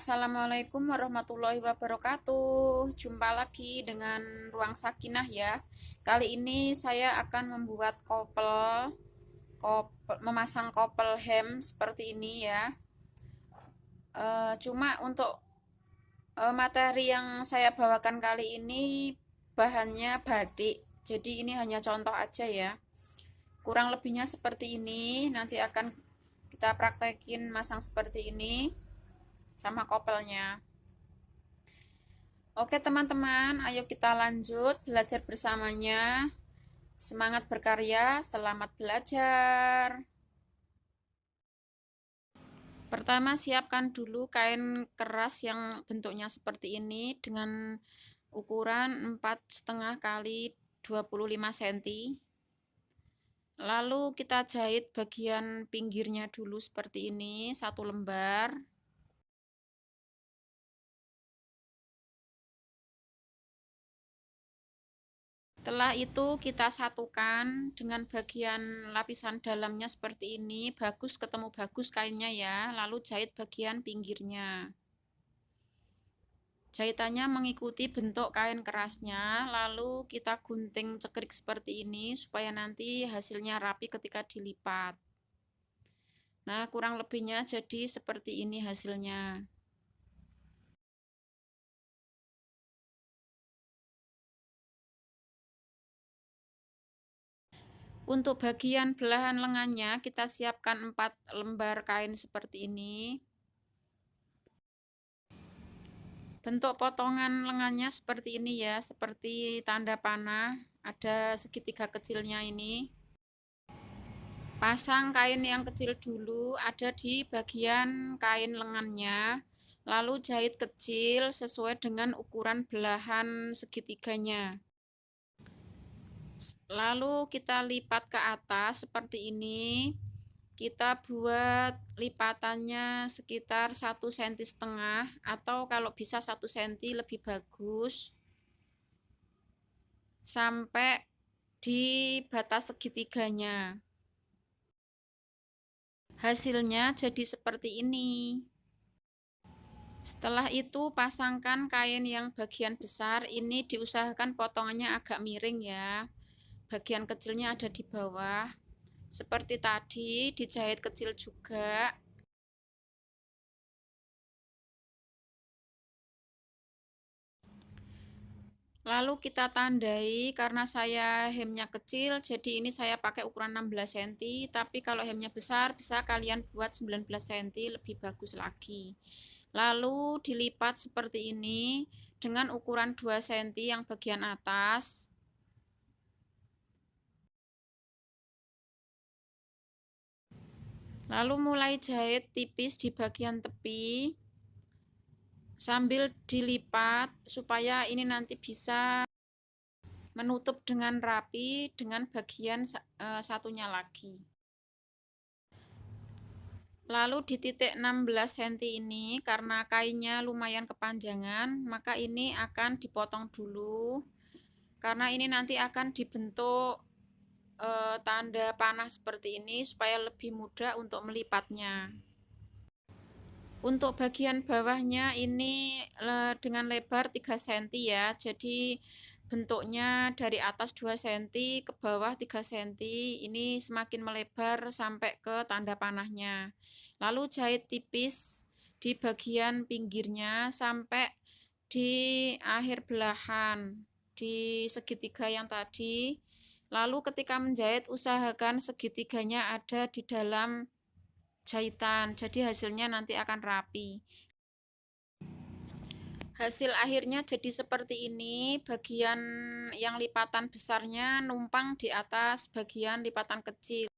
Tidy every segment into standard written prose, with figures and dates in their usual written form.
Assalamualaikum warahmatullahi wabarakatuh. Jumpa lagi dengan Ruang Sakinah ya. Kali ini saya akan membuat memasang kopel hem seperti ini ya. Cuma untuk materi yang saya bawakan kali ini bahannya badik. Jadi ini hanya contoh aja ya. Kurang lebihnya seperti ini. Nanti akan kita praktekin masang seperti ini sama kopelnya. Oke teman-teman, ayo kita lanjut belajar bersamanya. Semangat berkarya, selamat belajar. Pertama siapkan dulu kain keras yang bentuknya seperti ini dengan ukuran 4,5 kali 25 cm. Lalu kita jahit bagian pinggirnya dulu seperti ini, satu lembar. Setelah itu kita satukan dengan bagian lapisan dalamnya seperti ini, bagus ketemu bagus kainnya ya, lalu jahit bagian pinggirnya. Jahitannya mengikuti bentuk kain kerasnya, lalu kita gunting cekrik seperti ini supaya nanti hasilnya rapi ketika dilipat. Nah, kurang lebihnya jadi seperti ini hasilnya. Untuk bagian belahan lengannya kita siapkan 4 lembar kain seperti ini. Bentuk potongan lengannya seperti ini ya, seperti tanda panah, ada segitiga kecilnya ini. Pasang kain yang kecil dulu, ada di bagian kain lengannya, lalu jahit kecil sesuai dengan ukuran belahan segitiganya. Lalu kita lipat ke atas seperti ini. Kita buat lipatannya sekitar 1,5 cm atau kalau bisa 1 cm lebih bagus sampai di batas segitiganya. Hasilnya jadi seperti ini. Setelah itu pasangkan kain yang bagian besar, ini diusahakan potongannya agak miring ya. Bagian kecilnya ada di bawah. Seperti tadi, dijahit kecil juga. Lalu kita tandai, karena saya hemnya kecil, jadi ini saya pakai ukuran 16 cm, tapi kalau hemnya besar, bisa kalian buat 19 cm, lebih bagus lagi. Lalu dilipat seperti ini, dengan ukuran 2 cm yang bagian atas. Lalu mulai jahit tipis di bagian tepi sambil dilipat supaya ini nanti bisa menutup dengan rapi dengan bagian satunya lagi. Lalu di titik 16 cm ini karena kainnya lumayan kepanjangan, maka ini akan dipotong dulu karena ini nanti akan dibentuk tanda panah seperti ini supaya lebih mudah untuk melipatnya. Untuk bagian bawahnya ini dengan lebar 3 cm ya, jadi bentuknya dari atas 2 cm ke bawah 3 cm, ini semakin melebar sampai ke tanda panahnya. Lalu jahit tipis di bagian pinggirnya sampai di akhir belahan, di segitiga yang tadi. Lalu ketika menjahit usahakan segitiganya ada di dalam jahitan, jadi hasilnya nanti akan rapi. Hasil akhirnya jadi seperti ini, bagian yang lipatan besarnya numpang di atas bagian lipatan kecil.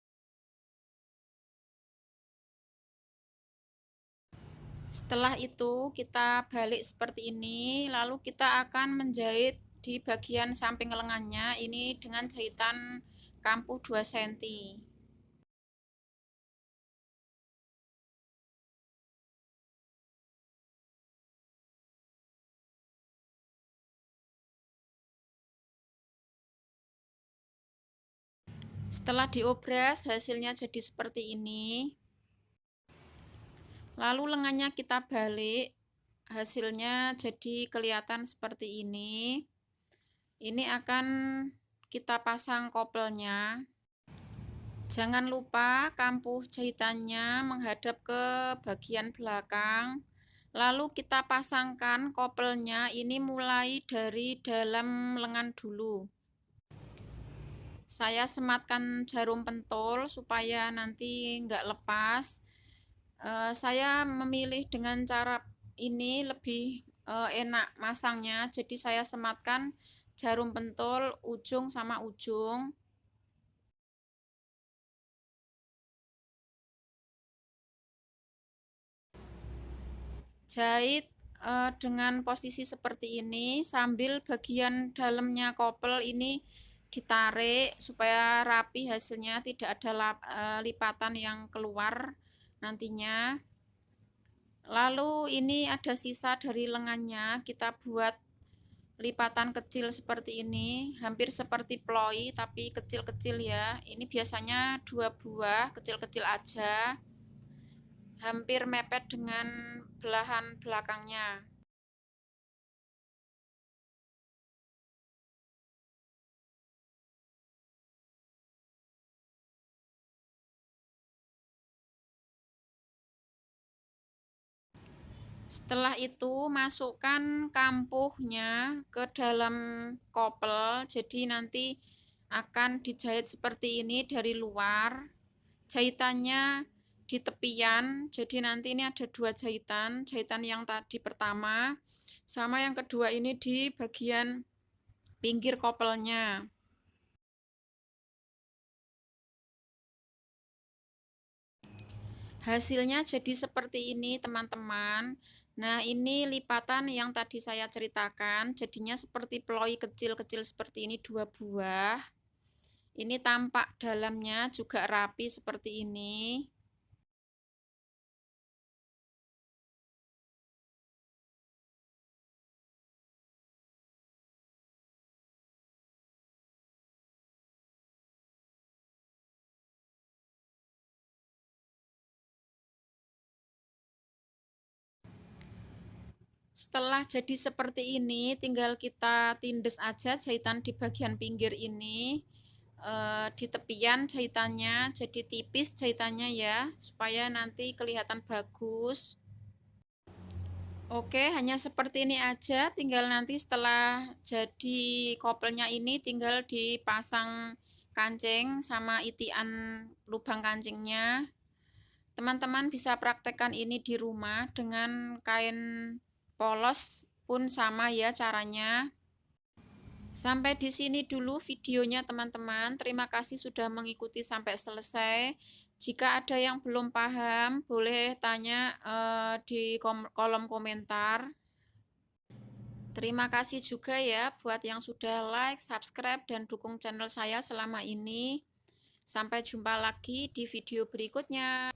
Setelah itu kita balik seperti ini, lalu kita akan menjahit di bagian samping lengannya ini dengan jahitan kampuh 2 cm. Setelah diobras hasilnya jadi seperti ini. Lalu lengannya kita balik hasilnya jadi kelihatan seperti ini. Ini akan kita pasang kopelnya. Jangan lupa kampuh jahitannya menghadap ke bagian belakang. Lalu kita pasangkan kopelnya ini mulai dari dalam lengan dulu. Saya sematkan jarum pentul supaya nanti nggak lepas. Saya memilih dengan cara ini lebih enak masangnya, jadi saya sematkan jarum pentul ujung sama ujung. Jahit dengan posisi seperti ini sambil bagian dalamnya kopel ini ditarik supaya rapi hasilnya, tidak ada lipatan yang keluar nantinya. Lalu ini ada sisa dari lengannya, kita buat lipatan kecil seperti ini, hampir seperti ploi tapi kecil-kecil ya. Ini biasanya 2 buah, kecil-kecil aja, hampir mepet dengan belahan belakangnya. Setelah itu masukkan kampuhnya ke dalam kopel, jadi nanti akan dijahit seperti ini dari luar. Jahitannya di tepian, jadi nanti ini ada 2 jahitan, jahitan yang tadi pertama sama yang kedua ini di bagian pinggir kopelnya. Hasilnya jadi seperti ini teman-teman. Nah, ini lipatan yang tadi saya ceritakan, jadinya seperti ploi kecil-kecil seperti ini 2 buah. Ini tampak dalamnya juga rapi seperti ini. Setelah jadi seperti ini, tinggal kita tindes aja jahitan di bagian pinggir ini. Di tepian jahitannya jadi tipis jahitannya ya, supaya nanti kelihatan bagus. Oke, hanya seperti ini aja, tinggal nanti setelah jadi kopelnya ini tinggal dipasang kancing sama itian lubang kancingnya. Teman-teman bisa praktekkan ini di rumah dengan kain polos pun sama ya caranya. Sampai di sini dulu videonya teman-teman. Terima kasih sudah mengikuti sampai selesai. Jika ada yang belum paham, boleh tanya di kolom komentar. Terima kasih juga ya buat yang sudah like, subscribe, dan dukung channel saya selama ini. Sampai jumpa lagi di video berikutnya.